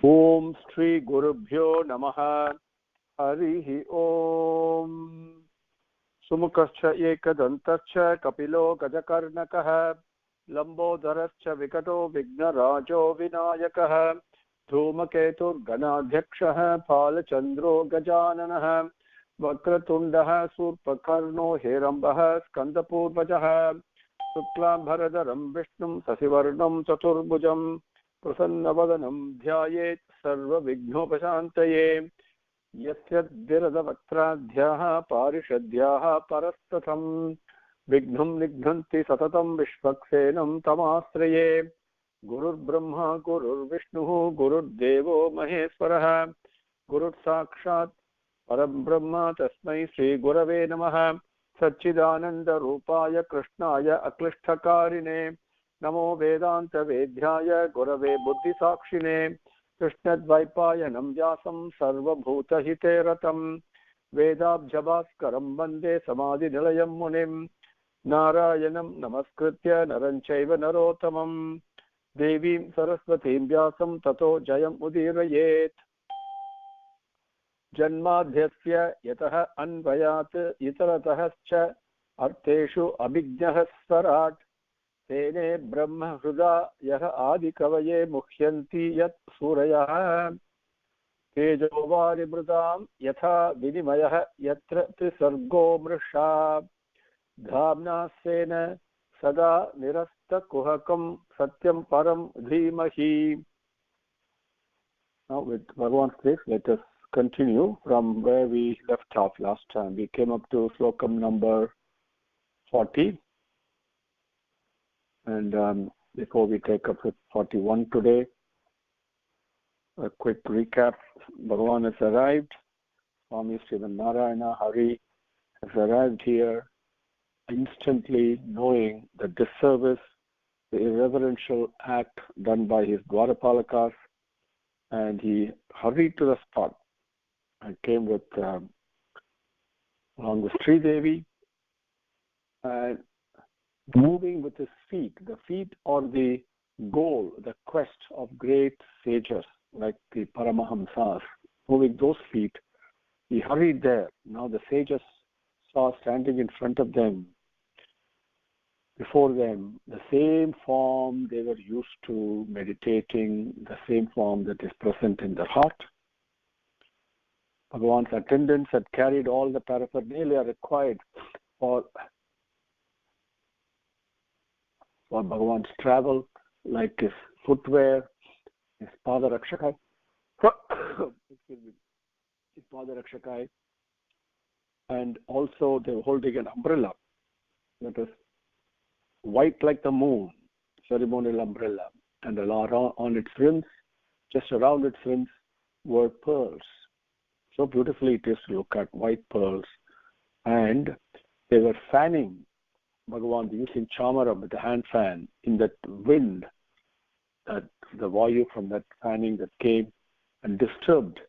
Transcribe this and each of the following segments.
Om Shri Gurubhyo Namaha. Harihi Om. Sumukascha ekadantascha kapilo gajakarnakaha. Lambodharascha vikato vignarajo vinayakaha. Dhumaketur ganadhyakshaha Palachandro gajananaha. Vakratundaha surpakarno hirambaha skandapurvajaha. Suklam bharadaram vishnum sasivarnam chaturbhujam. Prasannavadanam dhyayet sarva vignopashantaye. Yasyadviradavakradhyaha parishadhyaha parastatham. Vignam nigdhanti satatam vishvaksenam tamasraye. Gurur Brahma Gurur Vishnu Gurur Devo Maheswaraha. Gurur Sakshat Param Brahma Tasmai Sri Gurave Namaha. Satchidananda Rupaya Krishnaya Aklishtakarine. Namo Vedanta Vedhyaya Gurave Buddhi Sakshine. Krishnadvaipaya Namjasam Sarva Bhuta Hiteratam. Vedabjabhaskaram Vande Samadhi Nilayam Munim. Narayanam Namaskritya Naranchaiva Narotamam. Devim Saraswatim Vyasam Tato Jayam Udirayet. Janmadhyasya Yataha Anvayat Itaratahascha Arteshu Abhijnahas Swarat. Tene Brahma Hruda Yaha Adikavaye Mukhyanti Yat Surayah. Tejovari Mrudam Yatha Vinimayah Yatra Trisargo Mrisha. Dhamna Sena Sada Nirasta Kuhakam Satyam Param Dhimahi. Now with Bhagavan's grace, let us continue from where we left off last time. We came up to Slokam number 40. And before we take up with 41 today, a quick recap. Bhagavan has arrived. Swami Srimad Narayana Hari has arrived here, instantly knowing the disservice, the irreverential act done by his Dwarapalakas, and he hurried to the spot and came with along with Sri Devi, and moving with his feet. The feet are the goal, the quest of great sages like the Paramahamsas. Moving those feet, he hurried there. Now the sages saw standing in front of them, before them, the same form they were used to meditating, the same form that is present in their heart. Bhagavan's attendants had carried all the paraphernalia required for Bhagavan's travel, like his footwear, his Padarakshakai, his Padarakshakai, and also they were holding an umbrella that is white like the moon, ceremonial umbrella, and on its rims, just around its rims, were pearls. So beautifully it is to look at, white pearls, and they were fanning Bhagavan using chamaram with the hand fan in that wind, that the vayu from that fanning that came and disturbed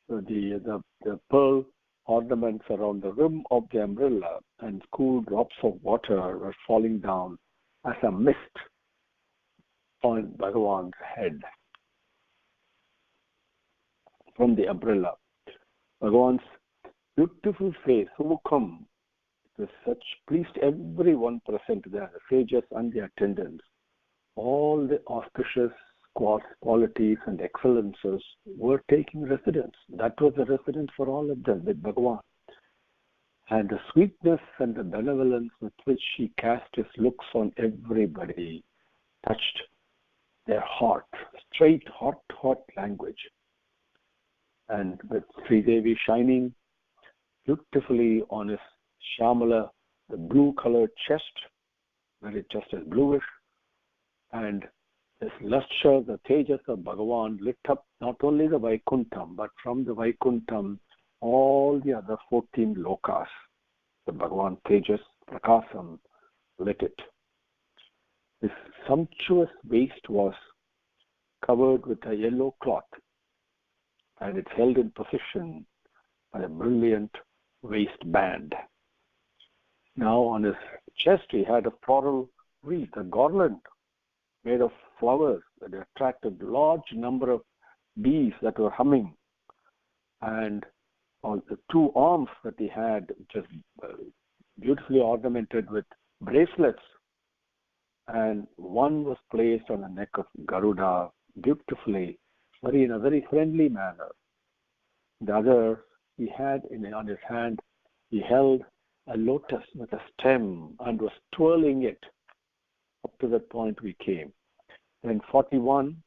the pearl ornaments around the rim of the umbrella, and cool drops of water were falling down as a mist on Bhagavan's head from the umbrella. Bhagavan's beautiful face, Mukam, was such, pleased everyone present there, the sages and the attendants. All the auspicious qualities and excellences were taking residence. That was the residence for all of them with Bhagavan. And the sweetness and the benevolence with which he cast his looks on everybody touched their heart. Straight, hot language. And with Sri Devi shining beautifully on his Shamala, the blue-colored chest, very just as bluish, and this lustre, the tejas of Bhagavan lit up not only the Vaikuntham, but from the Vaikuntham, all the other 14 lokas. The Bhagavan tejas, Prakasam, lit it. His sumptuous waist was covered with a yellow cloth, and it's held in position by a brilliant waistband. Now on his chest he had a floral wreath, a garland made of flowers that attracted a large number of bees that were humming, and on the 2 arms that he had, just beautifully ornamented with bracelets, and one was placed on the neck of Garuda beautifully, in a very friendly manner. The other, he had on his hand, he held a lotus with a stem and was twirling it. Up to that point we came. In 41,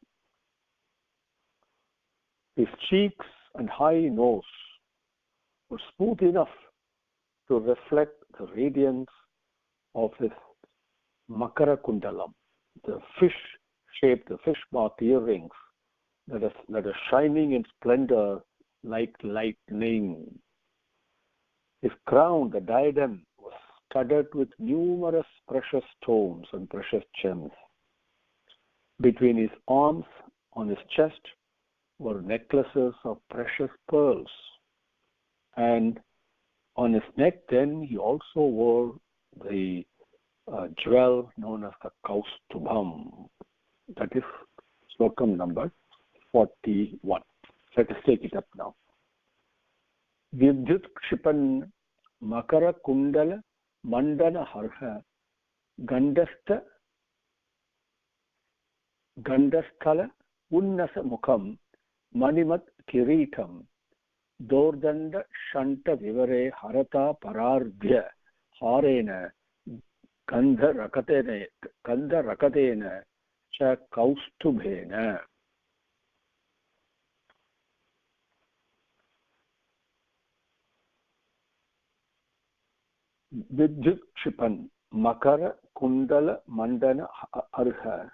his cheeks and high nose were smooth enough to reflect the radiance of his Makara Kundalam, the fish-shaped, the fish-marked earrings that are shining in splendor like lightning. His crown, the diadem, was studded with numerous precious stones and precious gems. Between his arms, on his chest, were necklaces of precious pearls. And on his neck, then, he also wore the jewel known as the Kaustubham. That is Slokam number 41. Let us take it up now. Vidyut Kshipan Makara Kundala Mandana Harha Gandasthala Unnasa Mukham Manimat Kiritam Dordanda Shanta Vivare Harata Parardhya Harena Gandha Rakatena Cha Kaustubhena. Vidyut Kshipan Makara Kundala Mandana Arha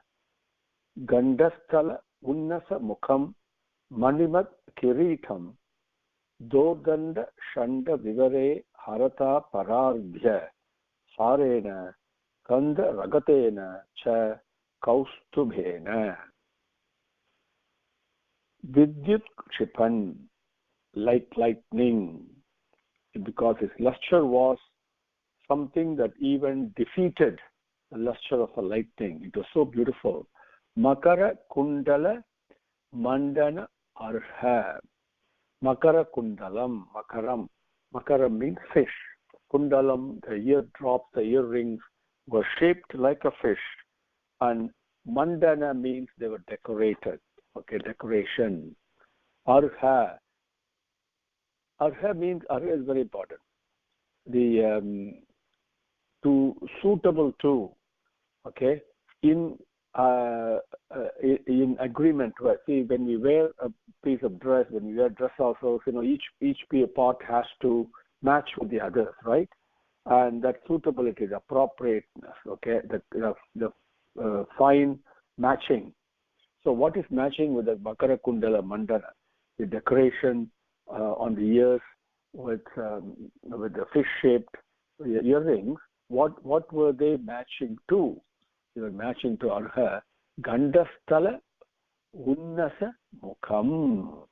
Gandasthala Unnasa Mukham Manimat Kiritam Dodanda Shanda Vivare Harata Parardhya Harena Kanda Ragatena Cha Kaustubhena. Vidyut Kshipan, like lightning, because his lustre was something that even defeated the lustre of a lightning. It was so beautiful. Makara Kundala Mandana Arha. Makara Kundalam, Makaram. Makaram means fish. Kundalam, the eardrops, the earrings were shaped like a fish. And Mandana means they were decorated. Okay, decoration. Arha. Arha means, Arha is very important. The suitable to, okay, in agreement. Right? See, when we wear a piece of dress, when we wear dress also, each part has to match with the others, right? And that suitability, the appropriateness, okay, the fine matching. So what is matching with the Makara Kundala Mandana? The decoration on the ears with the fish-shaped earrings. What were they matching to? They were matching to Arha Gandasthala Unnasa Mukham.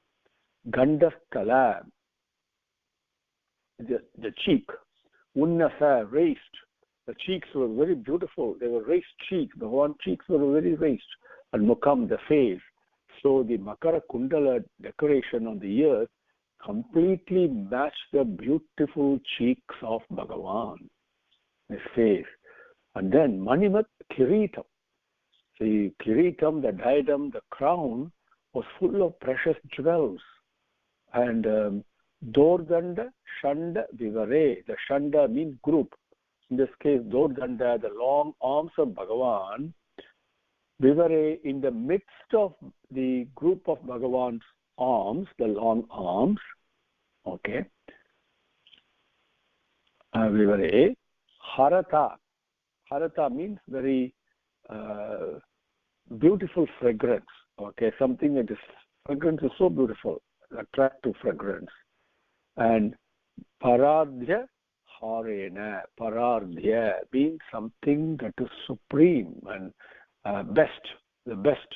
Gandasthala, the cheek. Unnasa, raised. The cheeks were very beautiful. They were raised cheeks. The one cheeks were very raised. And Mukham, the face. So the Makara Kundala decoration on the ears completely matched the beautiful cheeks of Bhagavan, his face. And then Manimat Kiritam. The Kiritam, the diadem, the crown was full of precious jewels. And Dordanda Shanda Vivare. The Shanda means group. In this case, Dordanda, the long arms of Bhagavan. Vivare, in the midst of the group of Bhagavan's arms, the long arms, okay. Vivare, Harata. Harata means very beautiful fragrance, okay. Something that is, fragrance is so beautiful, attractive fragrance. And Parardhya Harena. Parardhya means something that is supreme and best, the best.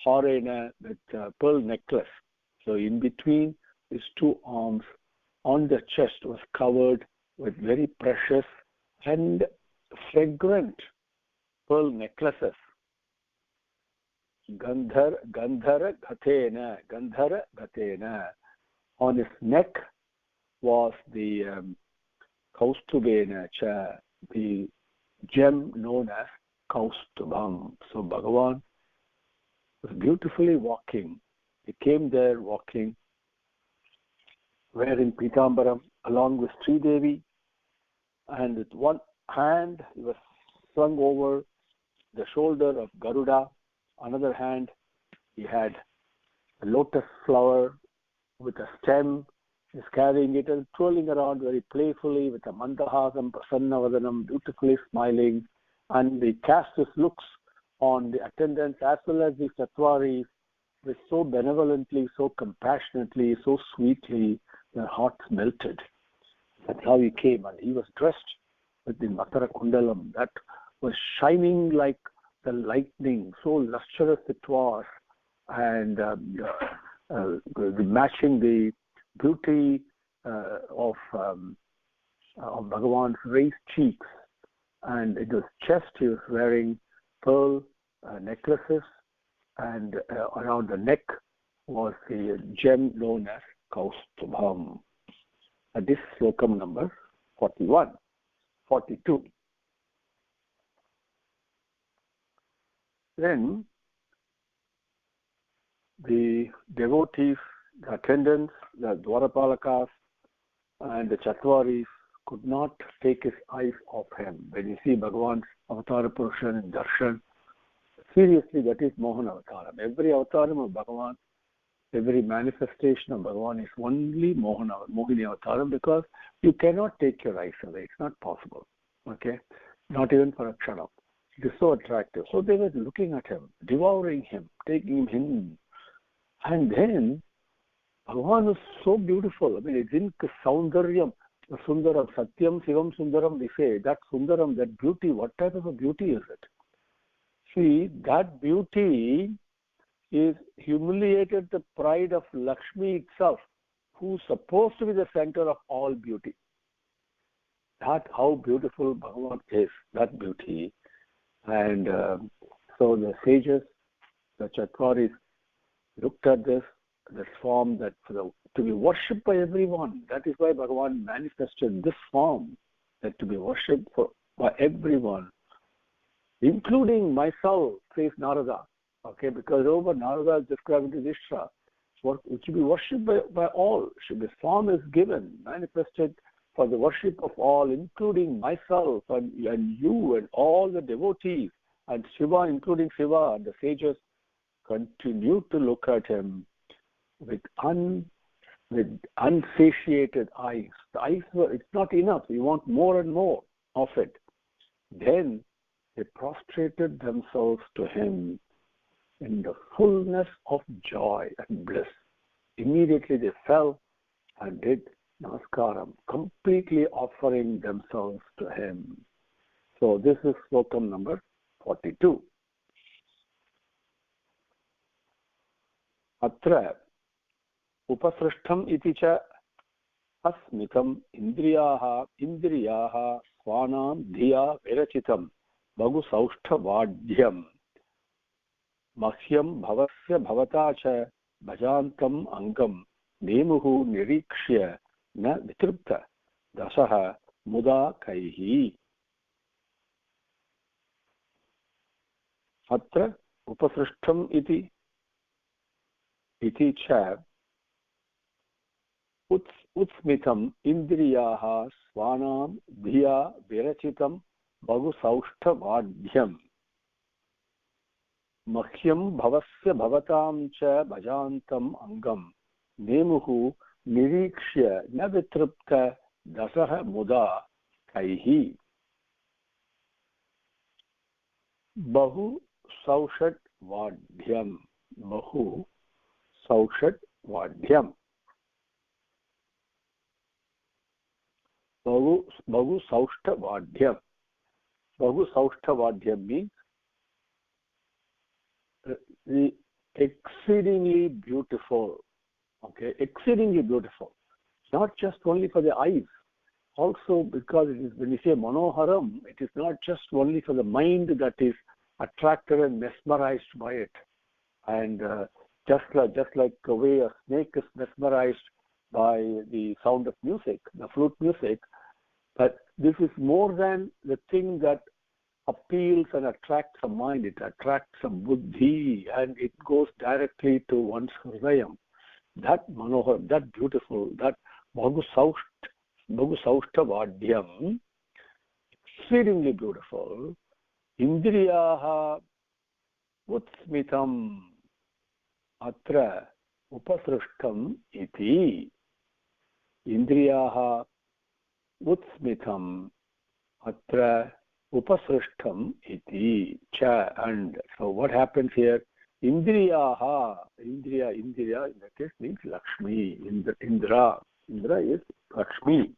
Harena, with pearl necklace. So in between his 2 arms, on the chest was covered with very precious and fragrant pearl necklaces. Gandhara Gatena. On his neck was the Kaustubena cha, the gem known as Kaustubam. So Bhagavan was beautifully walking. He came there walking, wearing Pitambaram along with Sridevi, and with one hand he was slung over the shoulder of Garuda. Another hand he had a lotus flower with a stem. He's carrying it and twirling around very playfully with a mandahasam prasannavadanam, beautifully smiling, and he cast his looks on the attendants as well as the Satwaris with so benevolently, so compassionately, so sweetly, their hearts melted. That's how he came, and he was dressed with the Matara Kundalam that was shining like the lightning, so lustrous it was, and matching the beauty of Bhagavan's raised cheeks. And in his chest he was wearing pearl necklaces, and around the neck was the gem known as Kaustubham. This is Slokam number 42. Then the devotees, the attendants, the Dwarapalakas, and the Chatwaris could not take his eyes off him. When you see Bhagavan's Avatara Purushan in Darshan, seriously, that is Mohan Avataram. Every Avataram of Bhagavan, every manifestation of Bhagavan is only Mohini Avataram, because you cannot take your eyes away. It's not possible. Okay? Not even for a kshanam. It is so attractive. So they were looking at him, devouring him, taking him in. And then Bhagavan was so beautiful. I mean, it's in Saundaryam, Sundaram, Satyam, Shivam, Sundaram, we say. That Sundaram, that beauty, what type of a beauty is it? See, that beauty is humiliated the pride of Lakshmi itself, who's supposed to be the center of all beauty. That's how beautiful Bhagavan is, that beauty. And so the sages, the Chatwaris, looked at this form that to be worshipped by everyone. That is why Bhagavan manifested this form, that to be worshipped by everyone, including myself, says Narada. Okay, because over Narada is described to Vishra. It should be worshipped by all. This form is given, manifested for the worship of all, including myself and you and all the devotees, and Shiva, including Shiva, and the sages continued to look at him with unsatiated eyes. The eyes it's not enough. You want more and more of it. Then they prostrated themselves to him in the fullness of joy and bliss. Immediately they fell and did namaskaram, completely offering themselves to him. So this is Slokam number 42. Atra upasrishtam iti cha asmitam indriyaha swanam dhiya virachitam bhagu saušthavadhyam mahyam bhavasya bhavata cha bhajantam angam nemuhu nirikshya na vitrupta dasaha muda kaihi. Atra upasrishtam iti cha utsmitam indriyaha swanam dhiya virachitam bhagu saušthavadhyam mahyam bhavasya bhavatam cha bhajantam angam nemuhu nirikshya na vitrupta dasaha muda kaihi. Bahu saushat vadhyam. Bahu saushat vadhyam. Bahu sauštha vadhyam. Bahu sauštha vadhyam means the exceedingly beautiful. Okay, exceedingly beautiful. Not just only for the eyes, also because it is, when you say manoharam, it is not just only for the mind that is attracted and mesmerized by it. And just like the way a snake is mesmerized by the sound of music, the flute music, but this is more than the thing that appeals and attracts the mind. It attracts the buddhi, and it goes directly to one's hridayam. That manohar, that beautiful, that Bhagu Saushtha Vadyam, exceedingly beautiful. Indriyaha utsmitam atra upasrishtam iti. Indriyaha utsmitam atra upasrishtam iti. Cha. And so what happens here? Indriyaha, Indriya in that case means Lakshmi. Indra is Lakshmi.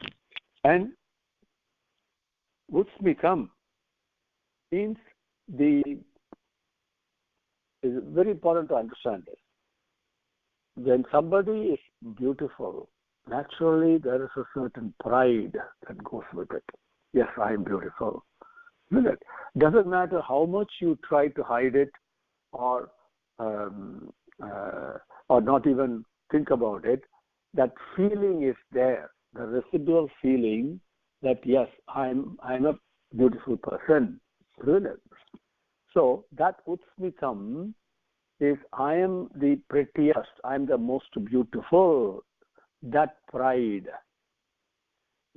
And utsmitam means it's very important to understand this. When somebody is beautiful, naturally there is a certain pride that goes with it. Yes, I am beautiful. Isn't it? Doesn't matter how much you try to hide it or not even think about it, that feeling is there, the residual feeling that yes, I'm a beautiful person, isn't it? So that utsmitam is I am the prettiest, I am the most beautiful, that pride.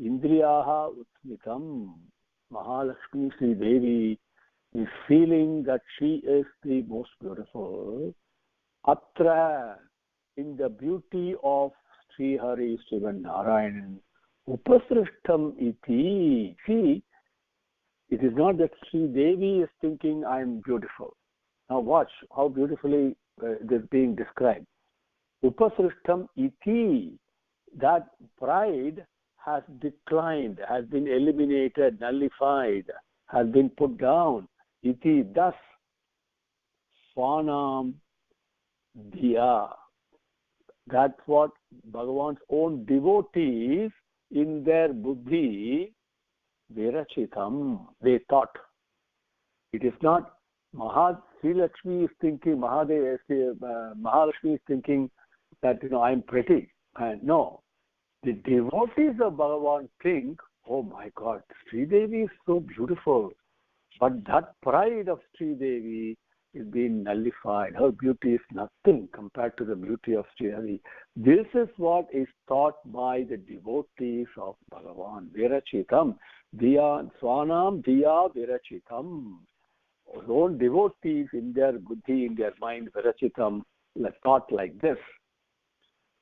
Indriyaha utsmitam, Mahalakshmi Sri Devi is feeling that she is the most beautiful. Atra, in the beauty of Sri Hari, Srivan Narayanan, upasrishtam iti. See, it is not that Sri Devi is thinking I am beautiful. Now watch how beautifully it is being described. Upasrishtam iti, that pride has declined, has been eliminated, nullified, has been put down. Iti, thus, swanam diya. That's what Bhagavan's own devotees in their buddhi, virachitam, they thought. It is not Sri Lakshmi is thinking, Mahalakshmi is thinking that, I'm pretty. And no, the devotees of Bhagavan think, oh my God, Sri Devi is so beautiful. But that pride of Sri Devi is being nullified. Her beauty is nothing compared to the beauty of Sri Hari. This is what is taught by the devotees of Bhagavan. Virachitam. Diya, Swanam Diya Virachitam. Own devotees in their buddhi, in their mind, Virachitam, thought like this.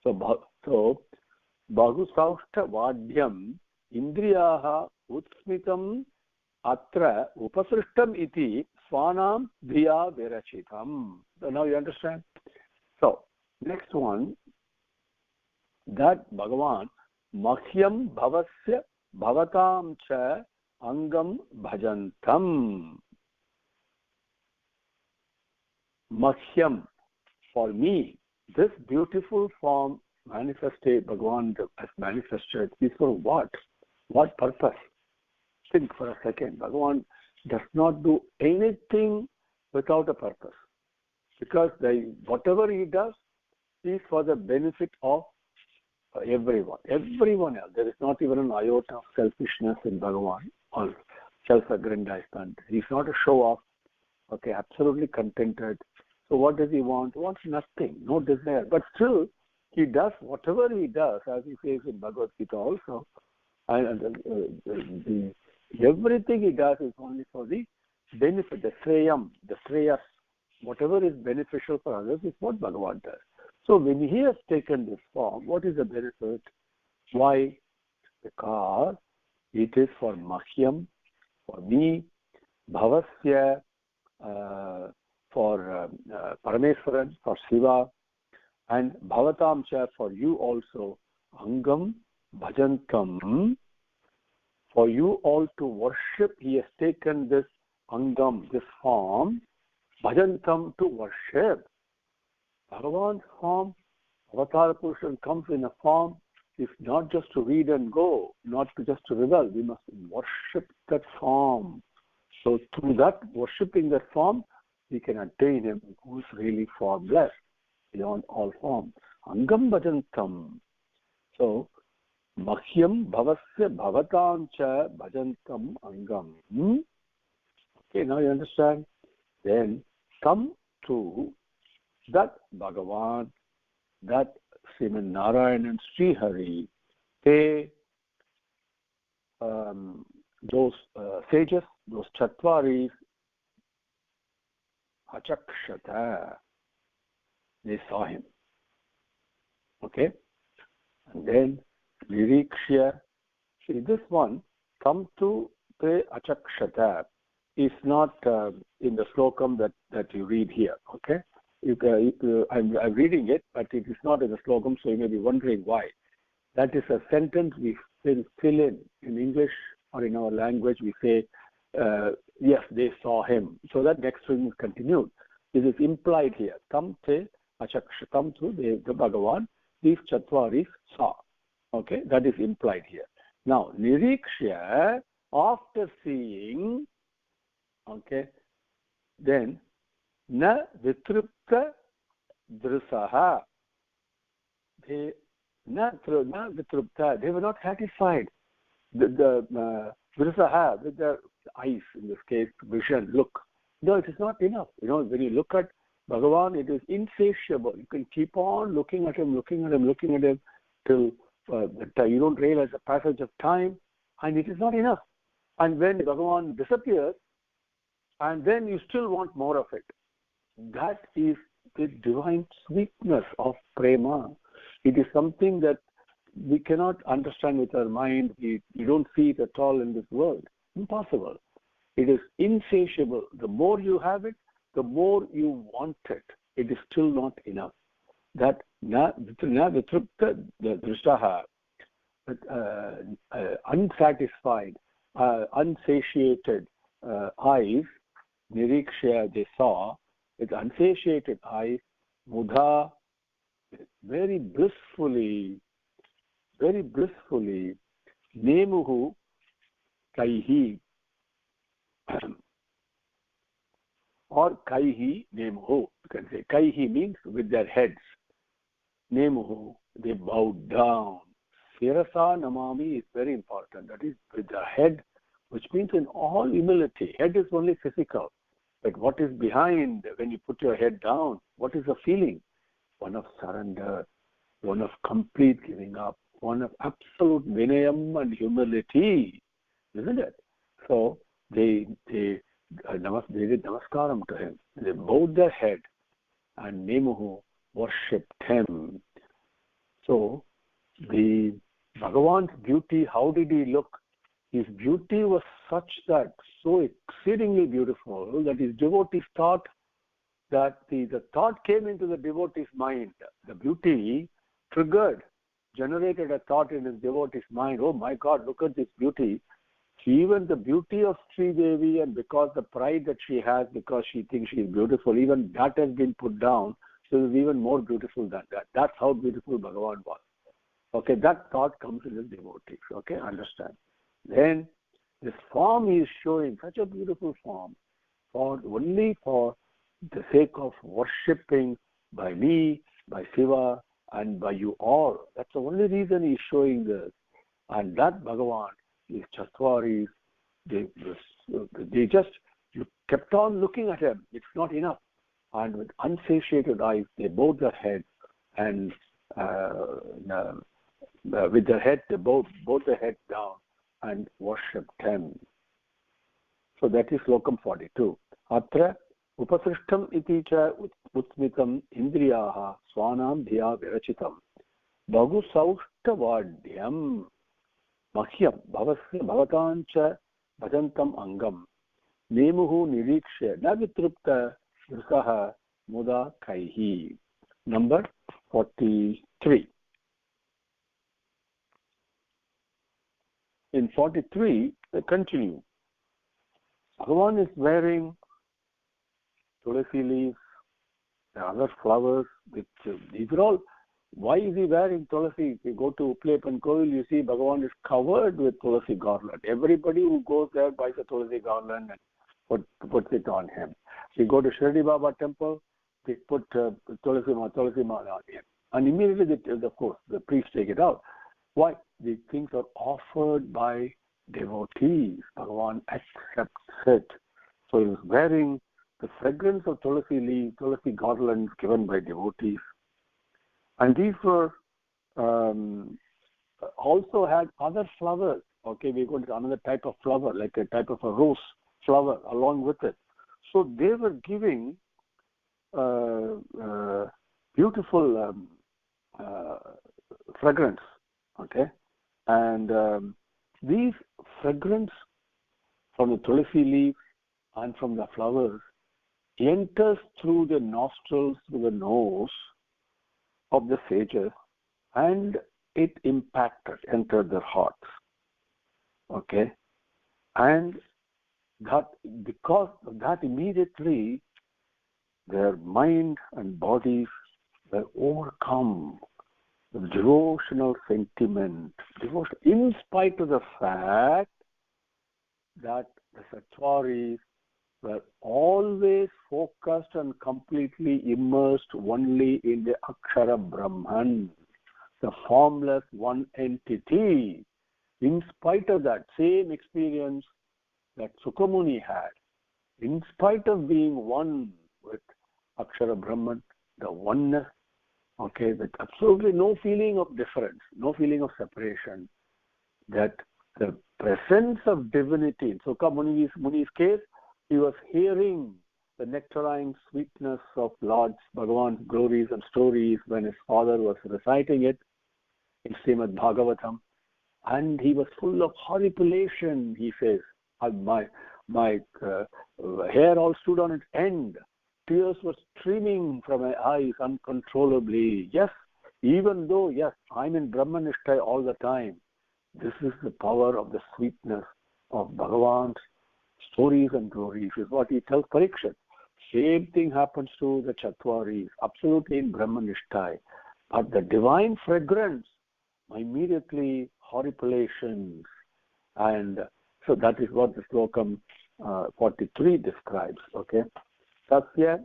So Bhagu Saushtha Vadyam Indriyaha Utsmitam Atra upasrishtam iti swanam dhiya virachitam. So now you understand? So next one, that Bhagavan Makhyam bhavasya bhavatam cha angam bhajantam. Makhyam, for me, this beautiful form manifested, Bhagavan has manifested, is for what? What purpose? Think for a second. Bhagavan does not do anything without a purpose, because whatever he does is for the benefit of everyone else. There is not even an iota of selfishness in Bhagavan or self-aggrandizement. He's not a show-off. Okay, absolutely contented. So what does he want? He wants nothing, no desire. But still, he does whatever he does, as he says in Bhagavad Gita also. And everything he does is only for the benefit, the shreyas, whatever is beneficial for others is what Bhagavan does. So when he has taken this form, what is the benefit? Why? Because it is for Makhyam, for me, Bhavasya, for Parameswaran, for Shiva, and Bhavatamcha, for you also, Angam Bhajantam, for you all to worship. He has taken this Angam, this form, Bhajantam, to worship. Bhagavan's form, Avatar Purushan, comes in a form, is not just to read and go, not just to rebel. We must worship that form. So through that, worshipping that form, we can attain him who is really formless, beyond all forms. Angam bhajantam. So, Mahyam bhavasya bhavatam cha bhajantam angam. Okay, now you understand? Then come to that Bhagavan, that Srimad Narayan and Sri Hari, they, those sages, those Chatvaris, achakshata, they saw him. Okay? And then Nirikshya, see this one, come to the achakshata, is not in the slokam that you read here. Okay? I'm reading it, but it is not in the slokam, so you may be wondering why. That is a sentence we fill in English or in our language. We say, yes, they saw him. So that next string is continued. This is implied here. Come to the Bhagavan, these Chatvaris saw. Okay, that is implied here. Now, Nirikshya, after seeing, okay, then na vitrupta drisaha. They were not satisfied. The drisaha, with their eyes, in this case, vision, look. No, it is not enough. When you look at Bhagavan, it is insatiable. You can keep on looking at him till you don't realize the passage of time, and it is not enough. And when Bhagavan disappears, and then you still want more of it. That is the divine sweetness of prema. It is something that we cannot understand with our mind. We don't see it at all in this world. Impossible. It is insatiable. The more you have it, the more you want it. It is still not enough. That na vitrupta drishtaha, unsatisfied, unsatiated eyes, Nirikshya, they saw, with unsatiated eyes, Mudha, very blissfully, Nemuhu Kaihi, or Kaihi Nemuhu. You can say Kaihi means with their heads. Nemuhu, they bowed down. Sirasa Namami is very important. That is with their head, which means in all humility. Head is only physical. But what is behind when you put your head down? What is the feeling? One of surrender, one of complete giving up, one of absolute vinayam and humility, isn't it? So they did namaskaram to him. They bowed their head, and Nemuhu worshipped him. So the Bhagavan's beauty, how did he look? His beauty was such that, so exceedingly beautiful, that his devotees thought that the thought came into the devotee's mind. The beauty generated a thought in his devotee's mind. Oh my God, look at this beauty. Even the beauty of Sri Devi, and because the pride that she has, because she thinks she is beautiful, even that has been put down. So it is even more beautiful than that. That's how beautiful Bhagavan was. Okay, that thought comes in his devotees. Okay, understand. Then this form he is showing, such a beautiful form, only for the sake of worshipping by me, by Shiva, and by you all. That's the only reason he is showing this. And that Bhagavan, these Chatvaris, they just, you kept on looking at him. It's not enough. And with unsatiated eyes, they bowed their heads, and with their head, they bowed their heads down and worshipped him. So that is Slokam 42. Atra upasrishtam iti cha utsmitam indriyaha swanam dhiya virachitam bahu sauštavadyam mahyam bhavasya bhavatam cha bhajantam angam nemuhu nirikshya na vitrupta vrisaha muda kaihi. Number 43. In 43, they continue. Bhagavan is wearing tulsi leaves, the other flowers. These are all. Why is he wearing tulsi? If you go to Uplepan Kovil, you see Bhagavan is covered with tulsi garland. Everybody who goes there buys a tulsi garland and puts it on him. You go to Shirdi Baba temple, they put Tulasi Mala on him. And immediately, of course, the priests take it out. Why? These things are offered by devotees. Bhagavan accepts it. So he was wearing the fragrance of Tulasi leaf, Tulasi garlands given by devotees. And these were also had other flowers. Okay, we go to another type of flower, like a type of a rose flower along with it. So they were giving beautiful fragrance. Okay, and these fragrance from the tulsi leaf and from the flowers enters through the nostrils, through the nose of the sages, and it entered their hearts. Okay, and that because of that, immediately their mind and bodies were overcome with devotional sentiment, in spite of the fact that the Sattvaris were always focused and completely immersed only in the Akshara Brahman, the formless one entity. In spite of that same experience that Sukamuni had, in spite of being one with Akshara Brahman, the oneness, okay, with absolutely no feeling of difference, no feeling of separation, that the presence of divinity, in Sukamuni's case, he was hearing the nectarine sweetness of Lord Bhagavan's glories and stories when his father was reciting it in Srimad Bhagavatam, and he was full of horripilation, he says. My hair all stood on its end. Tears were streaming from my eyes uncontrollably. Yes, even though, yes, I'm in Brahmanishtai all the time. This is the power of the sweetness of Bhagavan's stories and glories, is what he tells Parikshit. Same thing happens to the Chatwaris, absolutely in Brahmanishtai. But the divine fragrance, immediately horripilations. And so that is what the Slokam 43 describes. Okay. Sathya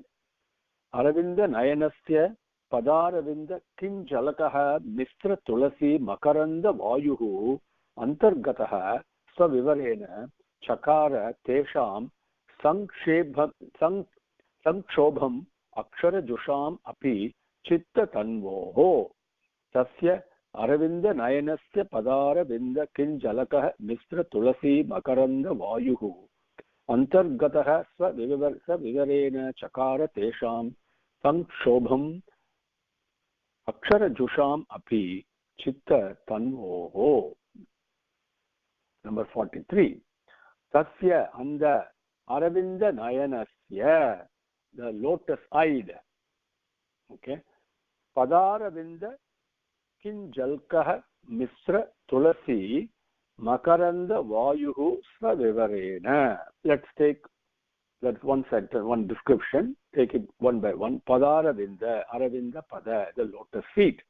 Aravinda Nayanasya Padaravinda Kim Jalakaha Mistra Tulasi Makaranda Vayuhu Antargataha Swavivarena Chakara Tesham Sankshobham Akshara Jusham Api Chitta Tanvoho. Sasya Aravinda Nayanasya Padaravinda Kin Jalakaha Mistra Tulasi Makaranda Vayuhu Antargataha Swavivarena Chakara Tesham Sankshobham Akshara Jusham Api Chitta Tanvoho. Number 43. Sasya Anda Aravinda Nayanasya, the lotus-eyed. Okay. Padaravinda Kinjalkaha Misra Tulasi Makaranda Vayuhu Swavivarena. That's one sentence, one description. Take it one by one. Padaravinda, Aravinda Pada, the lotus feet.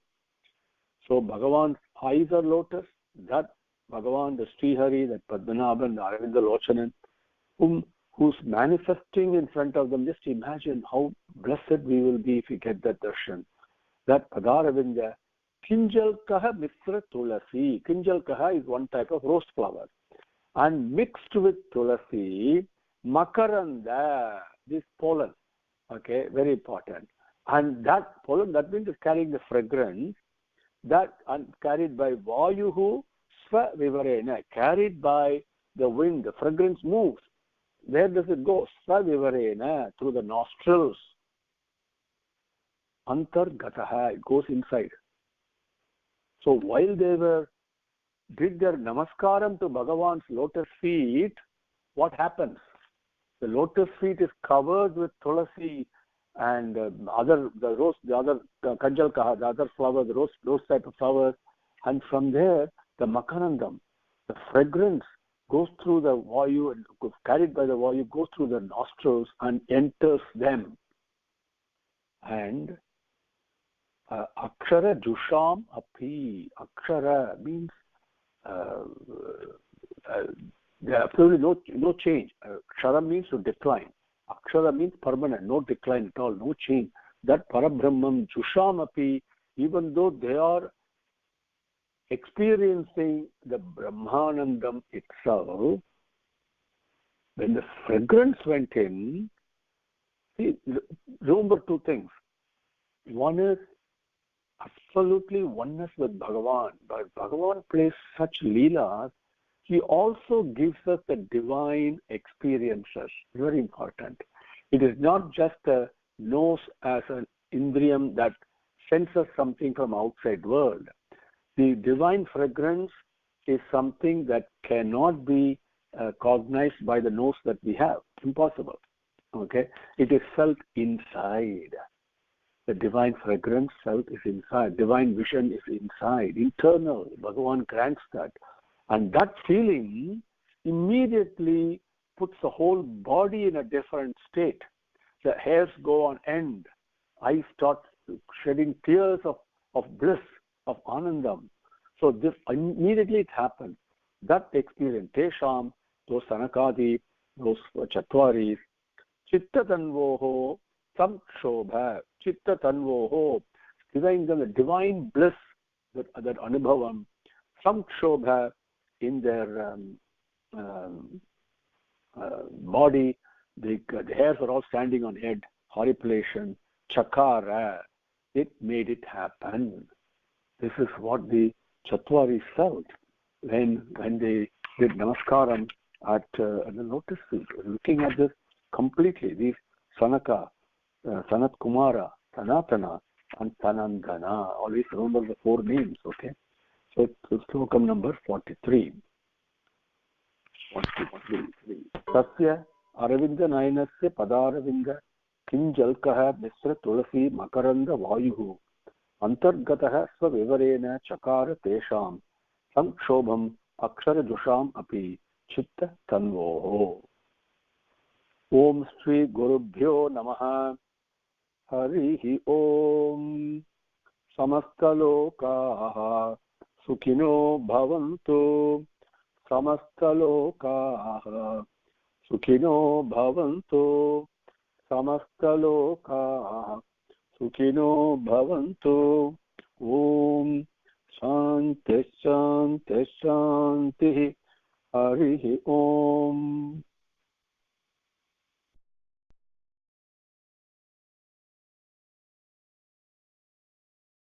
So Bhagavan's eyes are lotus. That Bhagavan, the Srihari, that Padmanabhan, the Aravinda Lochanan, who's manifesting in front of them. Just imagine how blessed we will be if we get that darshan. That Padaravinda, Kinjalkaha Misra Tulasi. Kinjalkaha is one type of rose flower. And mixed with Tulasi, Makaranda, this pollen. Okay, very important. And that pollen, that means it's carrying the fragrance, that carried by Vayuhu Swavivarena, carried by the wind. The fragrance moves. Where does it go? Swavivarena, through the nostrils. Antargataha, it goes inside. So while they did their namaskaram to Bhagavan's lotus feet, what happens? The lotus feet is covered with tulasi and the other kanjalkaha, the other flower, the rose type of flowers, and from there the makarandam, the fragrance goes through the vayu and carried by the vayu, goes through the nostrils and enters them. And Akshara Jusham Api. Akshara means there absolutely no change. Ksharam means to decline. Akshara means permanent, no decline at all, no change. That Parabrahman, Jushamapi, even though they are experiencing the Brahmanandam itself, when the fragrance went in, see, remember two things. One is absolutely oneness with Bhagavan. But Bhagavan plays such leelas, he also gives us the divine experiences. Very important. It is not just a nose as an indriyam that senses something from outside world. The divine fragrance is something that cannot be cognized by the nose that we have. Impossible. Okay? It is felt inside. The divine fragrance felt is inside. Divine vision is inside. Internal. Bhagavan grants that. And that feeling immediately puts the whole body in a different state. The hairs go on end. Eyes start shedding tears of bliss, of anandam. So this immediately it happens. That experience, Tesham, those Sanakadi, those Chatwaris, Chitta Tanvoho, Samkshobha, Chitta Tanvoho, giving them the divine bliss, that Anubhavam, Samkshobha in their body, the hairs are all standing on head, horripilation, Chakara, it made it happen. This is what the Chatwari felt when they did Namaskaram at the lotus feet, looking at this completely. These Sanaka, Sanat Kumara, Sanatana, and Sanandana. Always remember the four names, okay? So it's Slokam number 43. Sathya Aravinda Nayanasya Padaravinda Kinjalkaha Misra Tulasi Makaranda Vayuhu Antargataha Svavivarena Chakara Tesham Samkshobham Akshara Dusham Api Chitta Tanvoho. Om Sri Gurubhyo Namaha. Harihi Om. Samastalokaha Sukhino Bhavantu. Samastalokaha Sukhino Bhavantu. Samastalokaha Sukhino Bhavantu. Om Shanti Shanti Shanti. Harihi Om.